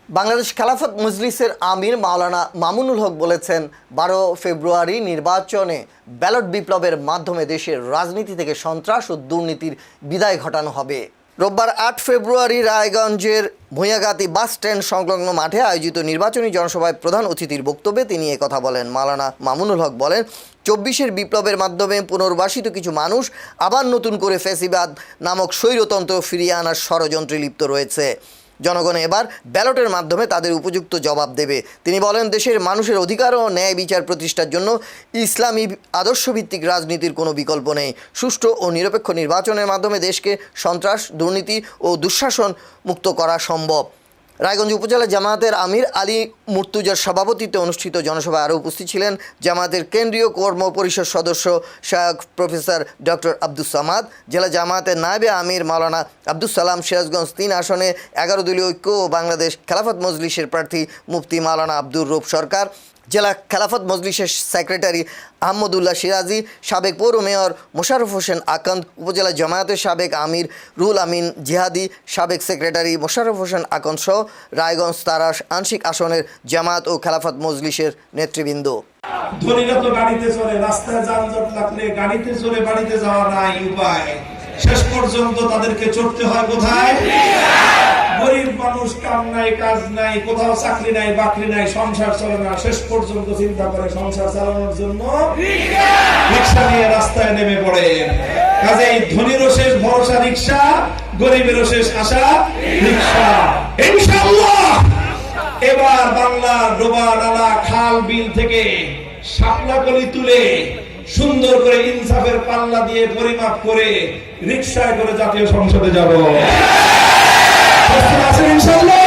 বাংলাদেশ খেলাফত মজলিসের আমির মাওলানা মামুনুল হক বলেছেন, 12 ফেব্রুয়ারি নির্বাচনে ব্যালট বিপ্লবের মাধ্যমে দেশের রাজনীতি থেকে সন্ত্রাস ও দুর্নীতির বিদায় ঘটানো হবে। রোববার 8 ফেব্রুয়ারি রায়গঞ্জের ভূঁইয়াগাতি বাস স্ট্যান্ড সংলগ্ন মাঠে আয়োজিত নির্বাচনী জনসভায় প্রধান অতিথির বক্তব্যে তিনি কথা বলেন। মাওলানা মামুনুল হক বলেন, 24-এর বিপ্লবের মাধ্যমে পুনর্বাসিত কিছু মানুষ আবার নতুন করে ফ্যাসিবাদ নামক স্বৈরতন্ত্র ফিরিয়ে আনার ষড়যন্ত্রে লিপ্ত রয়েছে। জনগণ এবার ব্যালটের মাধ্যমে তাদের উপযুক্ত জবাব দেবে। তিনি বলেন, দেশের মানুষের অধিকার ও ন্যায় বিচার প্রতিষ্ঠার জন্য ইসলামী আদর্শভিত্তিক রাজনীতির কোনো বিকল্প নেই। সুষ্ঠু ও নিরপেক্ষ নির্বাচনের মাধ্যমে দেশকে সন্ত্রাস, দুর্নীতি ও দুঃশাসন মুক্ত করা সম্ভব। রায়গঞ্জ উপজেলা জামায়াতের আমির আলী মুর্তুজার সভাপতিত্বে অনুষ্ঠিত জনসভায় আরও উপস্থিত ছিলেন জামায়াতের কেন্দ্রীয় কর্ম পরিষদ সদস্য শায়খ প্রফেসর ডক্টর আব্দুস সামাদ, জেলা জামায়াতের নায়েবে আমির মাওলানা আব্দুস সালাম, সিরাজগঞ্জ 3 আসনে 11 দলীয় ঐক্য ও বাংলাদেশ খেলাফত মজলিসের প্রার্থী মুফতি মাওলানা আব্দুর রূপ সরকার, জেলা খেলাফত মজলিসের সেক্রেটারি আহমদুল্লাহ সিরাজি, সাবেক পৌর মেয়র মোশাররফ হোসেন আকন্দ, উপজেলা জামায়াতের সাবেক আমির রুহুল আমিন জিহাদি, সাবেক সেক্রেটারি মোশাররফ হোসেন আকন্দ সহ রায়গঞ্জ তারাস আংশিক আসনের জামায়াত ও খেলাফত মজলিসের নেতৃবৃন্দ। ধনীরা তো গাড়িতে চলে, রাস্তায় যানজট লাগলে গাড়িতে চলে বাড়িতে যাওয়া নাই উপায়, শেষ পর্যন্ত তাদেরকে চড়তে হয় কোথায়? গরিব মানুষ, কাম নাই, কাজ নাই, কোথাও চাকরি নাই, বাকরি নাই, সংসার চলে না, শেষ পর্যন্ত চিন্তা করে সংসার চালানোর জন্য রিকশা নিয়ে রাস্তায় নেমে পড়ে। কাজেই ধনীরও শেষ ভরসা রিকশা, গরিবেরও শেষ আশা রিকশা। ইনশাআল্লাহ এবার বাংলার ডোবা নালা খাল বিল থেকে শাপলাকলি তুলে সুন্দর করে ইনসাফের পাল্লা দিয়ে পরিমাপ করে রিকশায় করে জাতীয় সংসদে যাব। ইনশাআল্লাহ।